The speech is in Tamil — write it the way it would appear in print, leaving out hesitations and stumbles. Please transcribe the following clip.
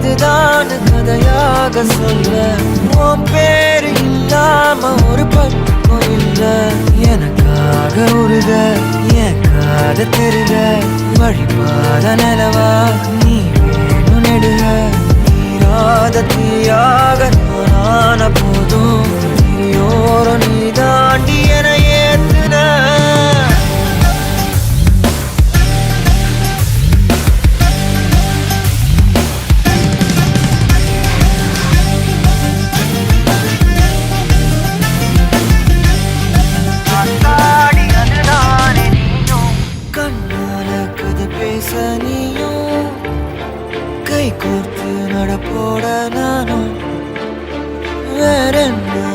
இதுதான் கதையாக சொல்ல உன் பேரு இல்லாம ஒரு பக்கம் இல்ல எனக்காக உருக என் காத தெருக வழிபாத நிலவா நீ வேணும் நெடுக நீராத தீயாக நானான போதும் நீயோரம் நீ தாண்டி என ஏத்துன நீயும் கை கோர்த்து நடப்போட நானும் வேற என்ன